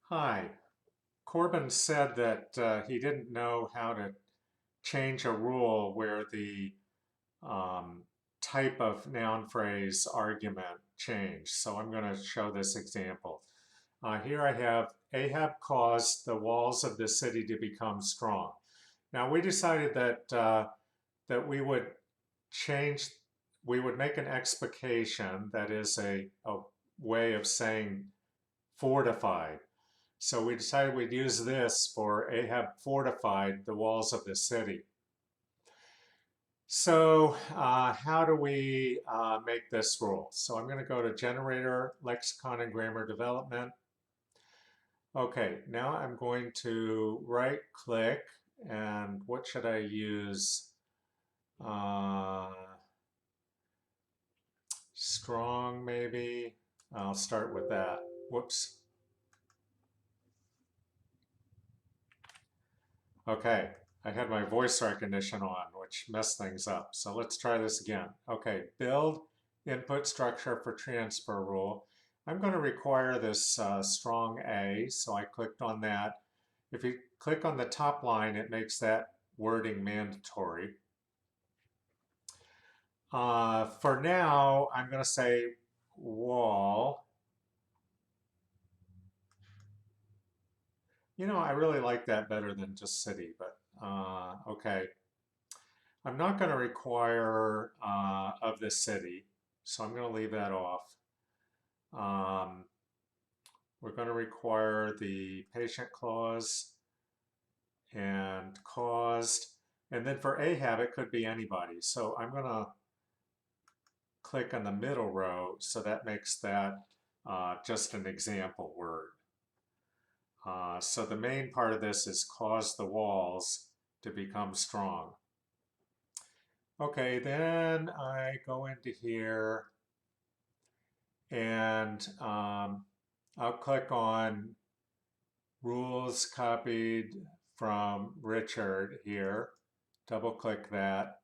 Hi. Corbin said that he didn't know how to change a rule where the um, type of noun phrase argument changed. So I'm going to show this example. Here I have Ahab caused the walls of the city to become strong. Now we decided that we would change, we would make an explication that is a way of saying fortified. So we decided we'd use this for Ahab fortified the walls of the city. So how do we make this rule? So I'm going to go to Generator, Lexicon, and Grammar Development. Okay, now I'm going to right click, and what should I use? Uh, Strong maybe. I'll start with that. Whoops. Okay, I had my voice recognition on, which messed things up. So let's try this again. Okay, build input structure for transfer rule. I'm going to require this strong A, so I clicked on that. If you click on the top line, it makes that wording mandatory. For now, I'm going to say wall. You know, I really like that better than just city, but okay. I'm not going to require of the city, so I'm going to leave that off. Um, we're going to require the patient clause and caused, and then for Ahab, it could be anybody. So I'm going to click on the middle row, so that makes that just an example word. So the main part of this is cause the walls to become strong. Okay, then I go into here and I'll click on rules copied from Richard here. Double click that.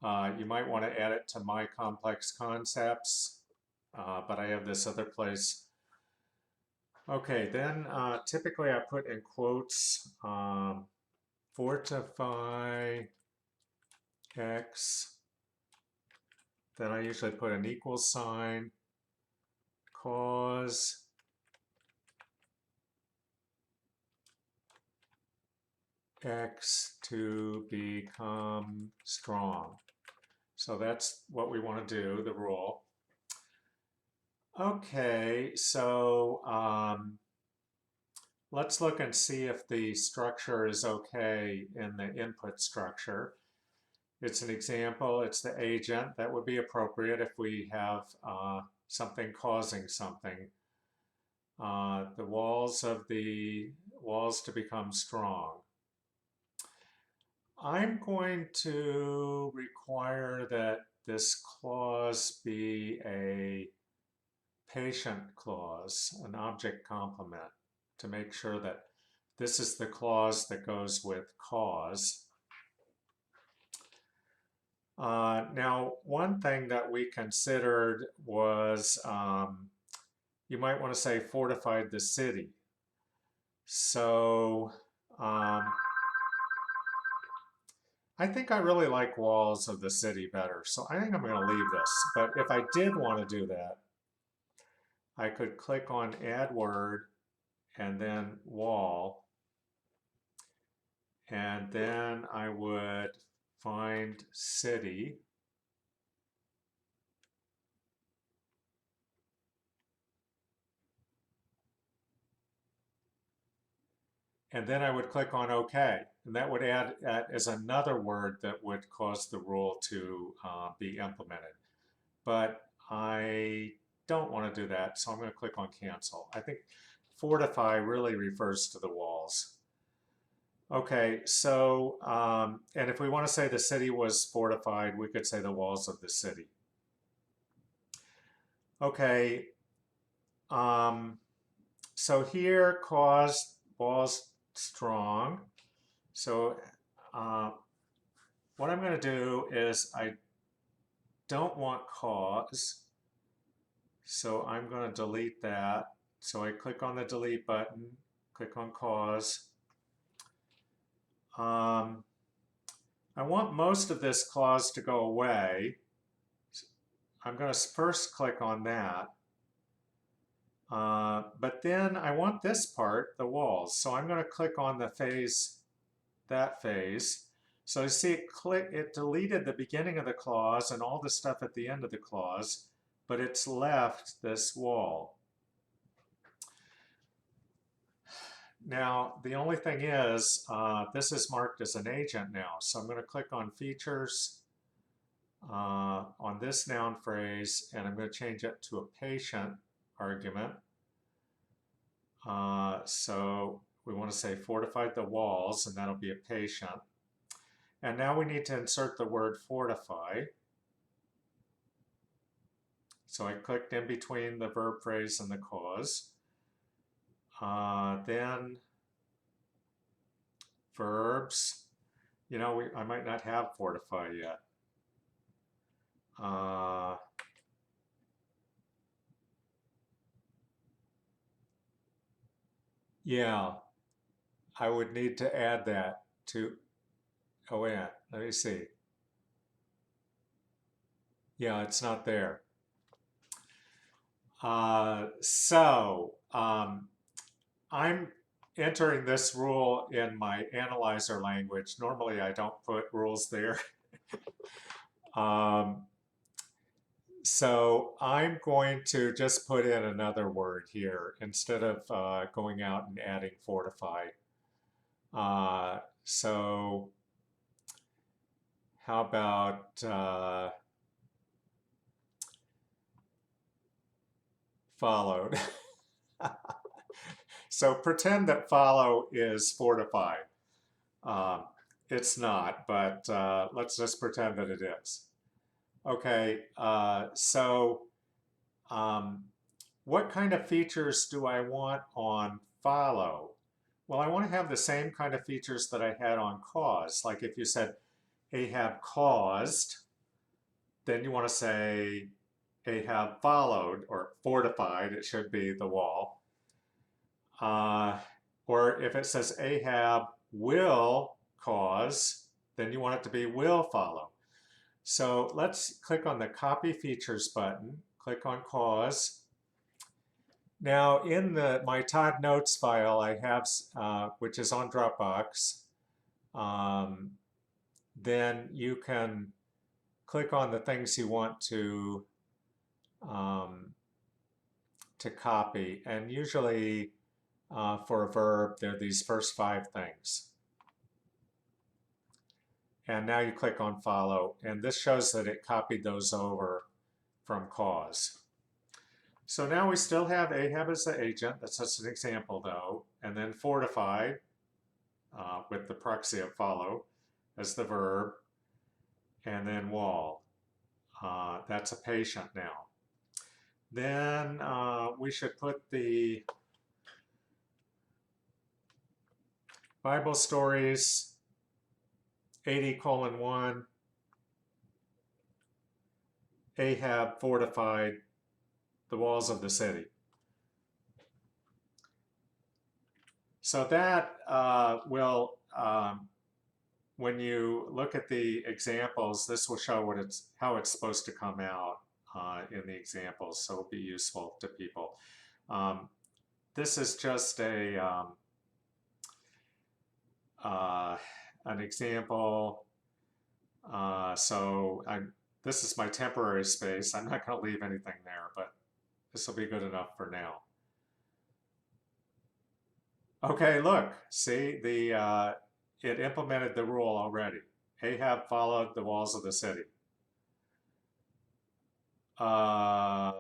You might want to add it to my complex concepts, but I have this other place. Okay, then typically I put in quotes fortify X. Then I usually put an equal sign, cause X to become strong. So that's what we want to do, the rule. Okay, so let's look and see if the structure is okay in the input structure. It's an example, it's the agent. That would be appropriate if we have something causing something. The walls to become strong. I'm going to require that this clause be a patient clause, an object complement, to make sure that this is the clause that goes with cause. Now, one thing that we considered was you might want to say fortified the city. So I think I really like walls of the city better. So I think I'm going to leave this. But if I did want to do that, I could click on add word and then wall. And then I would find city. And then I would click on OK. And that would add as another word that would cause the rule to be implemented. But I don't want to do that, so I'm going to click on cancel. I think fortify really refers to the walls. Okay, so, and if we want to say the city was fortified, we could say the walls of the city. Okay, so here caused walls strong. So what I'm going to do is I don't want cause, so I'm going to delete that. So I click on the delete button Click on cause. I want most of this clause to go away. I'm going to first click on that. But then I want this part, the walls. So I'm going to click on the phase, that phase. So you see it deleted the beginning of the clause and all the stuff at the end of the clause, but it's left this wall. Now, the only thing is, this is marked as an agent now. So I'm going to click on features on this noun phrase, and I'm going to change it to a patient argument. So we want to say fortified the walls, and that'll be a patient. And now we need to insert the word fortify. So I clicked in between the verb phrase and the cause. Then verbs. You know, I might not have fortify yet. Yeah, I would need to add that to, oh yeah, let me see. Yeah, it's not there. I'm entering this rule in my analyzer language. Normally I don't put rules there. So I'm going to just put in another word here instead of going out and adding fortify. So how about followed? So pretend that follow is fortify. It's not, but let's just pretend that it is. Okay, what kind of features do I want on follow? Well, I want to have the same kind of features that I had on cause. Like if you said Ahab caused, then you want to say Ahab followed or fortified, it should be the wall. Or if it says Ahab will cause, then you want it to be will follow. So let's click on the copy features button, click on cause. Now in my Todd Notes file I have, which is on Dropbox, then you can click on the things you want to copy. And usually for a verb, there are these first 5 things. And now you click on follow, and this shows that it copied those over from cause. So now we still have Ahab as the agent, that's just an example though, and then fortify with the proxy of follow as the verb, and then wall. That's a patient now. Then we should put the Bible stories 80:1, Ahab fortified the walls of the city. So that will, when you look at the examples, this will show how it's supposed to come out in the examples, so it'll be useful to people. This is just an example. This is my temporary space. I'm not going to leave anything there, but this will be good enough for now. Okay, look, see, it implemented the rule already. Ahab followed the walls of the city. Uh-oh.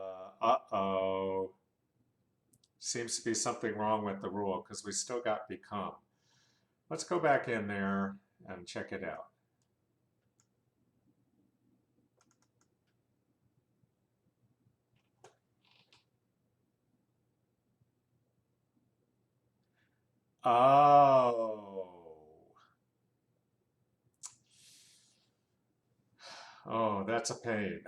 Seems to be something wrong with the rule because we still got become. Let's go back in there and check it out. Oh, that's a pain.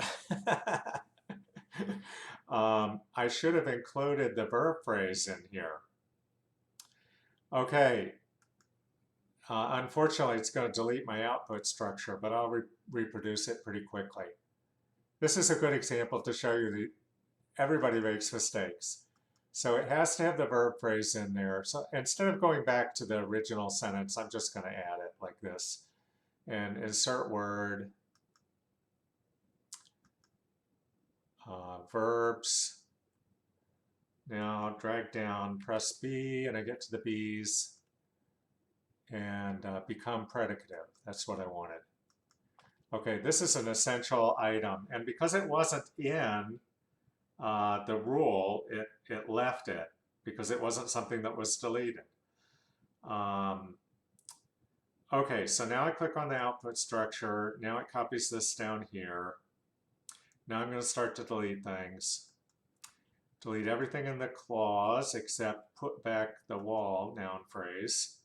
I should have included the verb phrase in here. Okay, unfortunately it's going to delete my output structure, but I'll reproduce it pretty quickly. This is a good example to show you that everybody makes mistakes. So it has to have the verb phrase in there. So instead of going back to the original sentence, I'm just going to add it like this. And insert word, verbs. Now drag down, press B, and I get to the B's, and become predicative. That's what I wanted. Okay, this is an essential item, and because it wasn't in the rule, it left it because it wasn't something that was deleted. Okay, so now I click on the output structure. Now it copies this down here. Now I'm going to start to delete things. Delete everything in the clause except put back the wall noun phrase.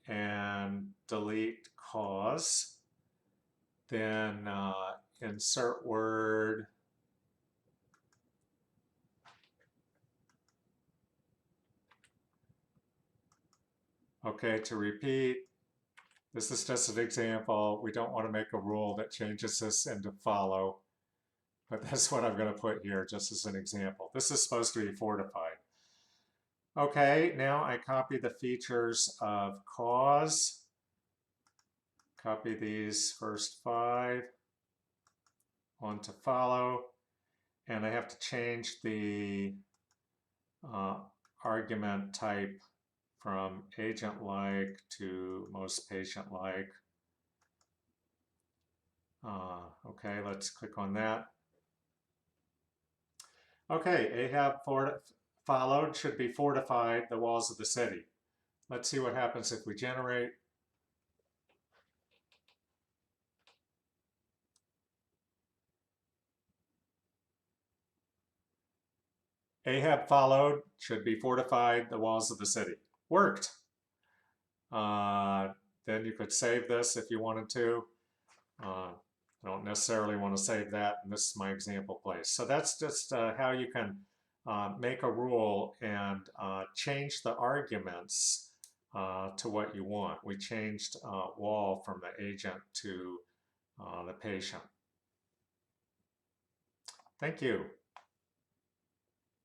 And delete cause. Then insert word. Okay, to repeat. This is just an example. We don't want to make a rule that changes this into follow. But that's what I'm going to put here just as an example. This is supposed to be fortified. Okay, now I copy the features of cause. Copy these first 5 onto follow. And I have to change the argument type from agent-like to most patient-like. Okay, let's click on that. Okay, Ahab followed should be fortified the walls of the city. Let's see what happens if we generate. Ahab followed should be fortified the walls of the city. Worked. Then you could save this if you wanted to. I don't necessarily want to save that, and this is my example place. So that's just how you can make a rule and change the arguments to what you want. We changed wall from the agent to the patient. Thank you.